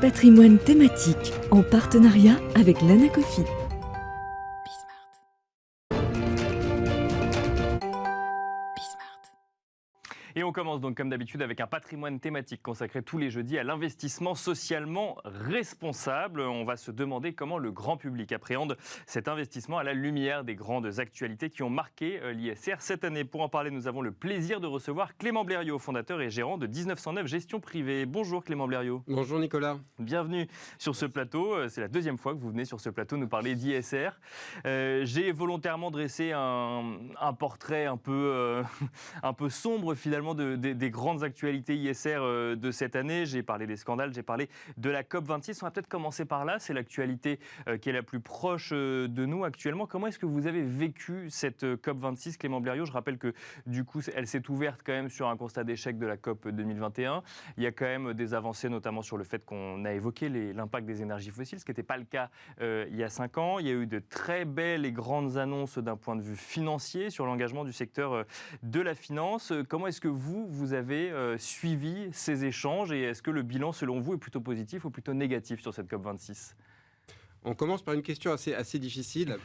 Patrimoine thématique en partenariat avec l'Anacofi. Et on commence donc comme d'habitude avec un patrimoine thématique consacré tous les jeudis à l'investissement socialement responsable. On va se demander comment le grand public appréhende cet investissement à la lumière des grandes actualités qui ont marqué l'ISR cette année. Pour en parler, nous avons le plaisir de recevoir Clément Blériot, fondateur et gérant de 1909 Gestion Privée. Bonjour Clément Blériot. Bonjour Nicolas. Bienvenue sur ce plateau. C'est la deuxième fois que vous venez sur ce plateau nous parler d'ISR. J'ai volontairement dressé un portrait un peu sombre finalement des grandes actualités ISR de cette année. J'ai parlé des scandales, j'ai parlé de la COP26. On va peut-être commencer par là. C'est l'actualité qui est la plus proche de nous actuellement. Comment est-ce que vous avez vécu cette COP26, Clément Blériot? Je rappelle que du coup, elle s'est ouverte quand même sur un constat d'échec de la COP 2021. Il y a quand même des avancées, notamment sur le fait qu'on a évoqué l'impact des énergies fossiles, ce qui n'était pas le cas il y a 5 ans. Il y a eu de très belles et grandes annonces d'un point de vue financier sur l'engagement du secteur de la finance. Comment est-ce que vous avez suivi ces échanges et est-ce que le bilan, selon vous, est plutôt positif ou plutôt négatif sur cette COP26 ? On commence par une question assez difficile.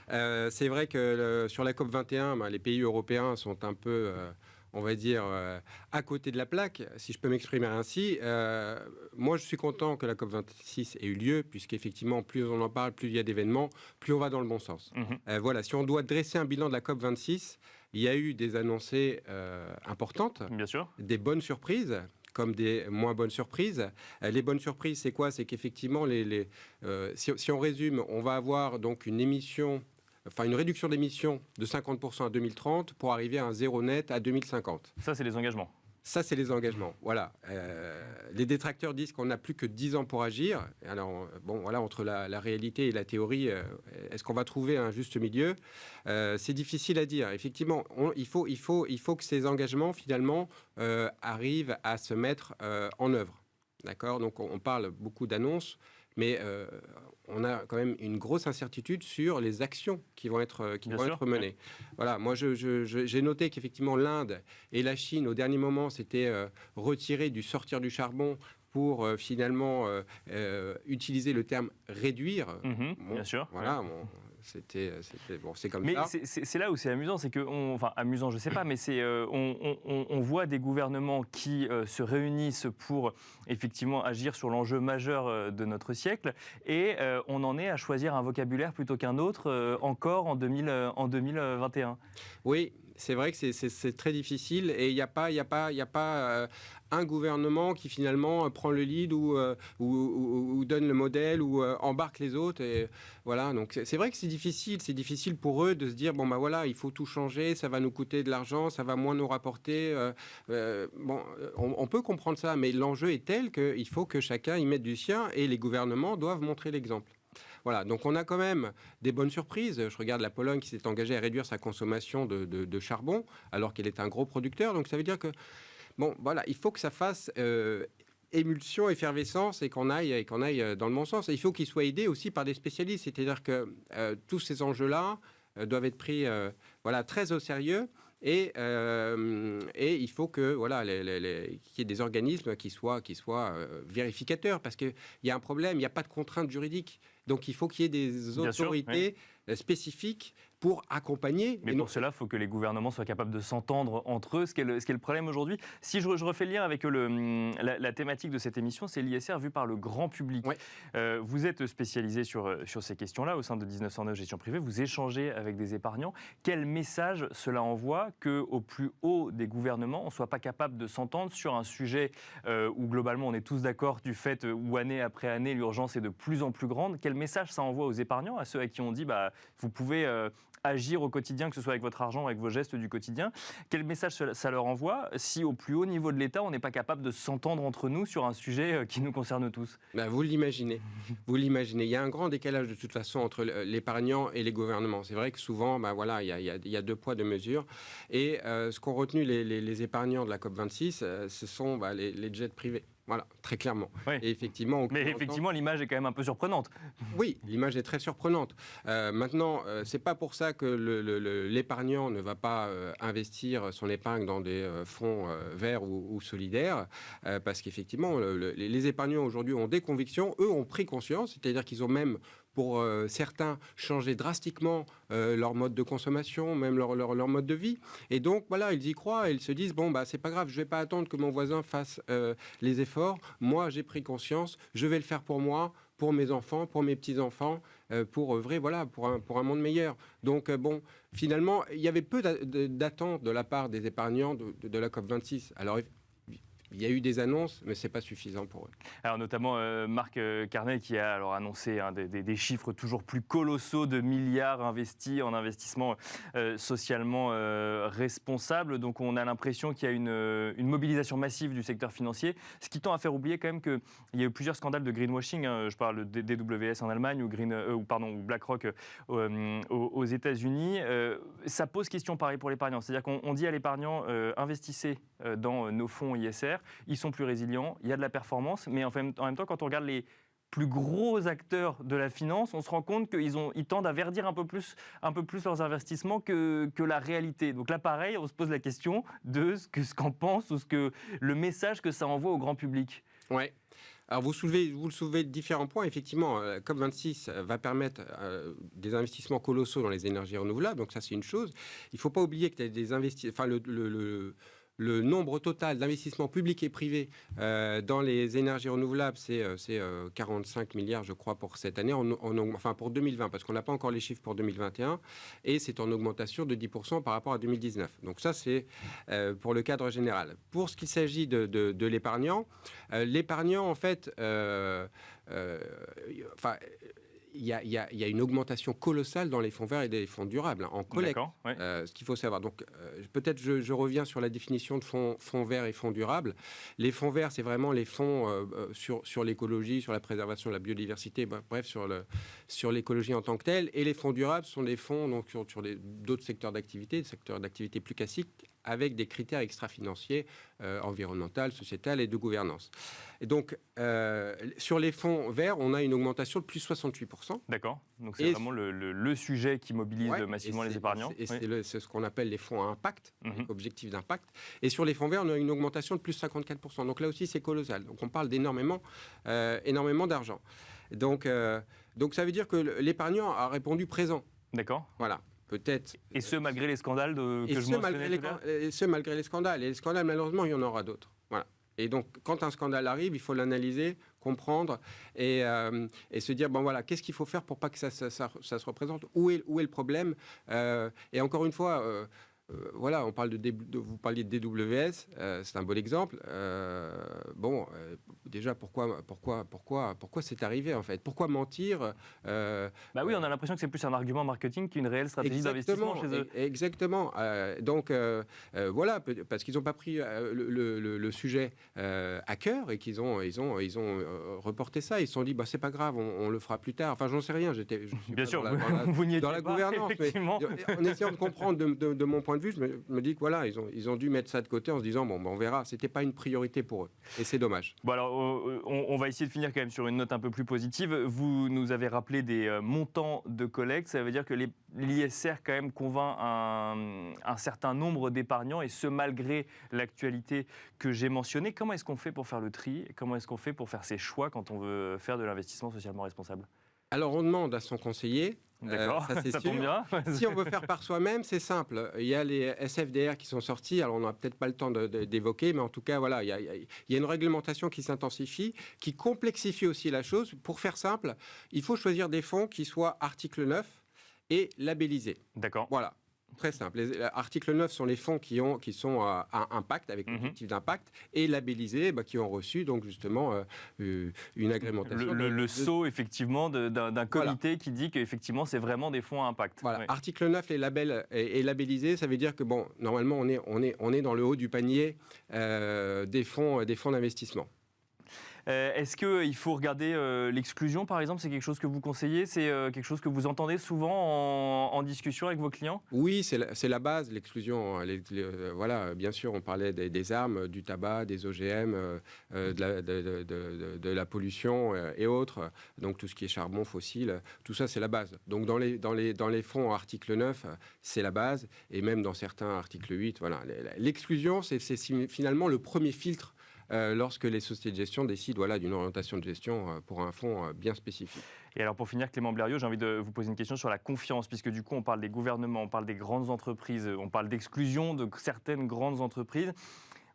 C'est vrai que sur la COP21, les pays européens sont un peu, on va dire, à côté de la plaque, si je peux m'exprimer ainsi. Moi, je suis content que la COP26 ait eu lieu, puisqu'effectivement, plus on en parle, plus il y a d'événements, plus on va dans le bon sens. Voilà, si on doit dresser un bilan de la COP26, il y a eu des annoncées importantes, bien sûr, des bonnes surprises, comme des moins bonnes surprises. Les bonnes surprises, c'est quoi? C'est qu'effectivement, si on résume, on va avoir donc une réduction d'émissions de 50% à 2030 pour arriver à un zéro net à 2050. Ça, c'est les engagements. Ça, c'est les engagements. Voilà. Les détracteurs disent qu'on n'a plus que 10 ans pour agir. Alors, bon, voilà, entre la réalité et la théorie, est-ce qu'on va trouver un juste milieu? C'est difficile à dire. Effectivement, il faut que ces engagements, finalement, arrivent à se mettre en œuvre. D'accord? Donc, on parle beaucoup d'annonces, mais on a quand même une grosse incertitude sur les actions qui vont être menées. Voilà, moi, j'ai noté qu'effectivement, l'Inde et la Chine, au dernier moment, s'étaient retirés du sortir du charbon pour finalement utiliser le terme réduire. Bien sûr. Voilà, c'était bon, c'est comme ça. Mais c'est là où c'est amusant, c'est que, enfin amusant, je sais pas, mais c'est on voit des gouvernements qui se réunissent pour effectivement agir sur l'enjeu majeur de notre siècle, et on en est à choisir un vocabulaire plutôt qu'un autre encore en 2021. Oui. C'est vrai que c'est très difficile et il n'y a pas un gouvernement qui finalement prend le lead ou donne le modèle ou embarque les autres. Et voilà, donc c'est vrai que c'est difficile pour eux de se dire bon bah voilà, il faut tout changer, ça va nous coûter de l'argent, ça va moins nous rapporter. On peut comprendre ça, mais l'enjeu est tel qu'il faut que chacun y mette du sien et les gouvernements doivent montrer l'exemple. Voilà, donc on a quand même des bonnes surprises. Je regarde la Pologne qui s'est engagée à réduire sa consommation de charbon alors qu'elle est un gros producteur. Donc ça veut dire que, bon, voilà, il faut que ça fasse émulsion, effervescence et qu'on aille dans le bon sens. Et il faut qu'il soit aidé aussi par des spécialistes. C'est-à-dire que tous ces enjeux-là doivent être pris très au sérieux. Et il faut que qu'il y ait des organismes qui soient vérificateurs, parce qu'il y a un problème, il n'y a pas de contrainte juridique. Donc il faut qu'il y ait des autorités spécifiques pour accompagner. Mais pour cela, il faut que les gouvernements soient capables de s'entendre entre eux, ce qui est le problème aujourd'hui. Si je refais le lien avec la thématique de cette émission, c'est l'ISR vu par le grand public. Ouais. Vous êtes spécialisé sur ces questions-là au sein de 1909 Gestion Privée. Vous échangez avec des épargnants. Quel message cela envoie qu'au plus haut des gouvernements, on ne soit pas capable de s'entendre sur un sujet où globalement on est tous d'accord du fait où année après année, l'urgence est de plus en plus grande? Quel message ça envoie aux épargnants, à ceux à qui on dit vous pouvez agir au quotidien, que ce soit avec votre argent, avec vos gestes du quotidien? Quel message ça leur envoie si au plus haut niveau de l'État, on n'est pas capable de s'entendre entre nous sur un sujet qui nous concerne tous? Vous l'imaginez. Il y a un grand décalage de toute façon entre l'épargnant et les gouvernements. C'est vrai que souvent, il y a deux poids, deux mesures. Et ce qu'ont retenu les épargnants de la COP26, ce sont les jets privés. Voilà, très clairement. Oui. Et effectivement, Mais effectivement, l'image est quand même un peu surprenante. Oui, l'image est très surprenante. Maintenant, c'est pas pour ça que l'épargnant ne va pas investir son épargne dans des fonds verts ou solidaires, parce qu'effectivement, les épargnants aujourd'hui ont des convictions, eux ont pris conscience, c'est-à-dire qu'ils ont même pour certains changé drastiquement leur mode de consommation, même leur mode de vie. Et donc, voilà, ils y croient et ils se disent, bon, bah, c'est pas grave, je vais pas attendre que mon voisin fasse les efforts. Moi, j'ai pris conscience, je vais le faire pour moi, pour mes enfants, pour mes petits-enfants, pour œuvrer, voilà, pour un monde meilleur. Donc, bon, finalement, il y avait peu d'attentes de la part des épargnants de la COP26. Alors, il y a eu des annonces, mais ce n'est pas suffisant pour eux. Alors notamment Marc Carnet qui a alors annoncé des chiffres toujours plus colossaux de milliards investis en investissement socialement responsable. Donc on a l'impression qu'il y a une mobilisation massive du secteur financier, ce qui tend à faire oublier quand même qu'il y a eu plusieurs scandales de greenwashing. Je parle de DWS en Allemagne ou BlackRock aux États-Unis. Ça pose question pareil pour l'épargnant. C'est-à-dire qu'on dit à l'épargnant investissez dans nos fonds ISR. Ils sont plus résilients, il y a de la performance, mais en même temps, quand on regarde les plus gros acteurs de la finance, on se rend compte qu'ils tendent à verdir un peu plus leurs investissements que la réalité. Donc là, pareil, on se pose la question de ce qu'en pense ou le message que ça envoie au grand public. Ouais. Alors vous le soulevez différents points. Effectivement, COP26 va permettre des investissements colossaux dans les énergies renouvelables. Donc ça, c'est une chose. Il ne faut pas oublier que des investissements, le nombre total d'investissements publics et privés dans les énergies renouvelables, c'est 45 milliards, je crois, pour cette année, enfin pour 2020, parce qu'on n'a pas encore les chiffres pour 2021, et c'est en augmentation de 10% par rapport à 2019. Donc ça, c'est pour le cadre général. Pour ce qu'il s'agit de l'épargnant, en fait, il y a une augmentation colossale dans les fonds verts et des fonds durables, en collecte. Ouais. Ce qu'il faut savoir. Donc, peut-être je reviens sur la définition de fonds verts et fonds durables. Les fonds verts, c'est vraiment les fonds sur l'écologie, sur la préservation de la biodiversité, bref, sur l'écologie en tant que telle. Et les fonds durables sont des fonds donc, sur d'autres secteurs d'activité, des secteurs d'activité plus classiques, avec des critères extra-financiers, environnementaux, sociétals et de gouvernance. Et donc, sur les fonds verts, on a une augmentation de plus 68%. D'accord. Donc, c'est vraiment le sujet qui mobilise massivement les épargnants. C'est ce qu'on appelle les fonds à impact, objectif d'impact. Et sur les fonds verts, on a une augmentation de plus 54%. Donc là aussi, c'est colossal. Donc, on parle d'énormément d'argent. Donc, ça veut dire que l'épargnant a répondu présent. D'accord. Voilà. Peut-être. Et ce, malgré les scandales que je mentionnais tout à l'heure. Et ce, malgré les scandales. Et les scandales, malheureusement, il y en aura d'autres. Voilà. Et donc, quand un scandale arrive, il faut l'analyser, comprendre et se dire, bon voilà, qu'est-ce qu'il faut faire pour pas que ça se représente ? Où est le problème ? Et encore une fois... voilà, on parle vous parliez de DWS, c'est un bon exemple. Déjà, pourquoi c'est arrivé en fait ? Pourquoi mentir ? Oui, on a l'impression que c'est plus un argument marketing qu'une réelle stratégie d'investissement chez eux. Exactement. Voilà, parce qu'ils n'ont pas pris le sujet à cœur et qu'ils ont reporté ça. Ils se sont dit, c'est pas grave, on le fera plus tard. Enfin, j'en sais rien. Bien sûr, vous n'y étiez dans la gouvernance. Mais en essayant de comprendre de mon point de vue, je me dis que voilà, ils ont dû mettre ça de côté en se disant on verra, c'était pas une priorité pour eux et c'est dommage. Bon alors on va essayer de finir quand même sur une note un peu plus positive. Vous nous avez rappelé des montants de collecte, ça veut dire que l'ISR quand même convainc un certain nombre d'épargnants et ce malgré l'actualité que j'ai mentionnée. Comment est-ce qu'on fait pour faire le tri ? Comment est-ce qu'on fait pour faire ses choix quand on veut faire de l'investissement socialement responsable ? Alors on demande à son conseiller. D'accord, ça tombe bien. Si on veut faire par soi-même, c'est simple. Il y a les SFDR qui sont sortis, alors on n'a peut-être pas le temps d'évoquer, mais en tout cas, voilà, il y a une réglementation qui s'intensifie, qui complexifie aussi la chose. Pour faire simple, il faut choisir des fonds qui soient article 9 et labellisés. D'accord. Voilà. Très simple. Article 9 sont les fonds qui sont à impact, avec l'objectif d'impact, et labellisés, qui ont reçu donc justement une agrémentation. Le sceau, effectivement, d'un comité qui dit qu'effectivement, c'est vraiment des fonds à impact. Voilà. Ouais. Article 9, les labels et labellisés, ça veut dire que, normalement, on est dans le haut du panier des fonds d'investissement. Est-ce qu'il faut regarder l'exclusion, par exemple? C'est quelque chose que vous conseillez? C'est quelque chose que vous entendez souvent en discussion avec vos clients? Oui, c'est la base, l'exclusion. Voilà, bien sûr, on parlait des armes, du tabac, des OGM, de la pollution et autres. Donc tout ce qui est charbon, fossile, tout ça, c'est la base. Donc dans les fonds article 9, c'est la base. Et même dans certains articles 8, voilà. L'exclusion, c'est finalement le premier filtre lorsque les sociétés de gestion décident d'une orientation de gestion pour un fonds bien spécifique. Et alors pour finir, Clément Blériot, j'ai envie de vous poser une question sur la confiance, puisque du coup on parle des gouvernements, on parle des grandes entreprises, on parle d'exclusion de certaines grandes entreprises.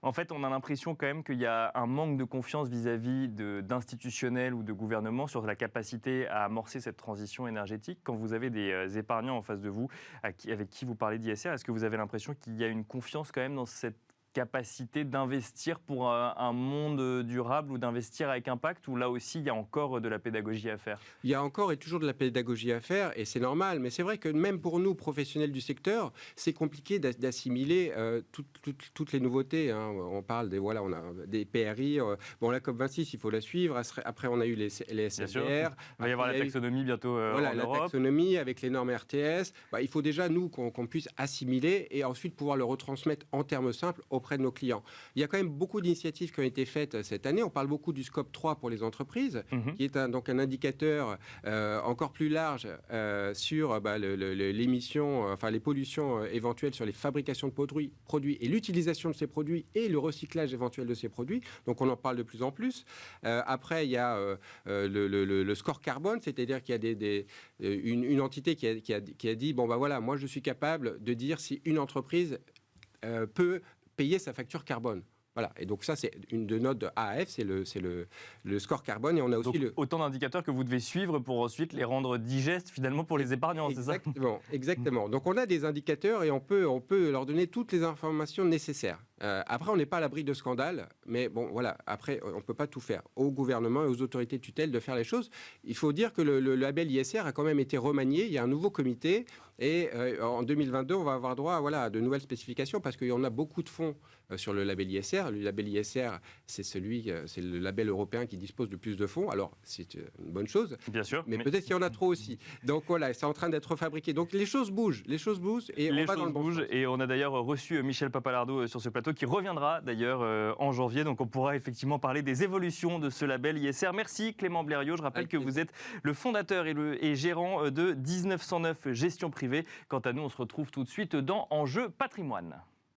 En fait, on a l'impression quand même qu'il y a un manque de confiance vis-à-vis d'institutionnels ou de gouvernements sur la capacité à amorcer cette transition énergétique. Quand vous avez des épargnants en face de vous avec qui vous parlez d'ISR, est-ce que vous avez l'impression qu'il y a une confiance quand même dans cette capacité d'investir pour un monde durable ou d'investir avec impact, ou là aussi il y a encore de la pédagogie à faire? Il y a encore et toujours de la pédagogie à faire, et c'est normal, mais c'est vrai que même pour nous, professionnels du secteur, c'est compliqué d'assimiler toutes les nouveautés. Hein. On parle on a des PRI, la COP26, il faut la suivre, après on a eu les SFDR. Il va y avoir la taxonomie bientôt en la Europe. Taxonomie avec les normes RTS. Il faut déjà, nous, qu'on puisse assimiler et ensuite pouvoir le retransmettre en termes simples auprès de nos clients. Il y a quand même beaucoup d'initiatives qui ont été faites cette année. On parle beaucoup du scope 3 pour les entreprises, qui est donc un indicateur encore plus large sur l'émission, les pollutions éventuelles sur les fabrications de produits et l'utilisation de ces produits et le recyclage éventuel de ces produits. Donc on en parle de plus en plus. Après, il y a le score carbone, c'est-à-dire qu'il y a une entité qui a dit, moi je suis capable de dire si une entreprise peut payer sa facture carbone. Voilà. Et donc ça, c'est une de notes de AAF, c'est le score carbone. Et on a aussi autant d'indicateurs que vous devez suivre pour ensuite les rendre digestes finalement pour les épargnants, c'est ça? Exactement. Donc on a des indicateurs et on peut leur donner toutes les informations nécessaires. Après, on n'est pas à l'abri de scandales, mais après, on ne peut pas tout faire. Au gouvernement et aux autorités de tutelle de faire les choses. Il faut dire que le label ISR a quand même été remanié. Il y a un nouveau comité et en 2022, on va avoir droit à de nouvelles spécifications parce qu'il y en a beaucoup de fonds sur le label ISR. Le label ISR, c'est le label européen qui dispose de plus de fonds. Alors, c'est une bonne chose. Bien sûr. Mais peut-être qu'il y en a trop aussi. Donc voilà, c'est en train d'être fabriqué. Donc les choses bougent et on va dans le bon sens. Et on a d'ailleurs reçu Michel Papalardo sur ce plateau qui reviendra d'ailleurs en janvier. Donc on pourra effectivement parler des évolutions de ce label ISR. Merci Clément Blériot. Je rappelle que vous êtes le fondateur et gérant de 1909 Gestion Privée. Quant à nous, on se retrouve tout de suite dans Enjeu Patrimoine.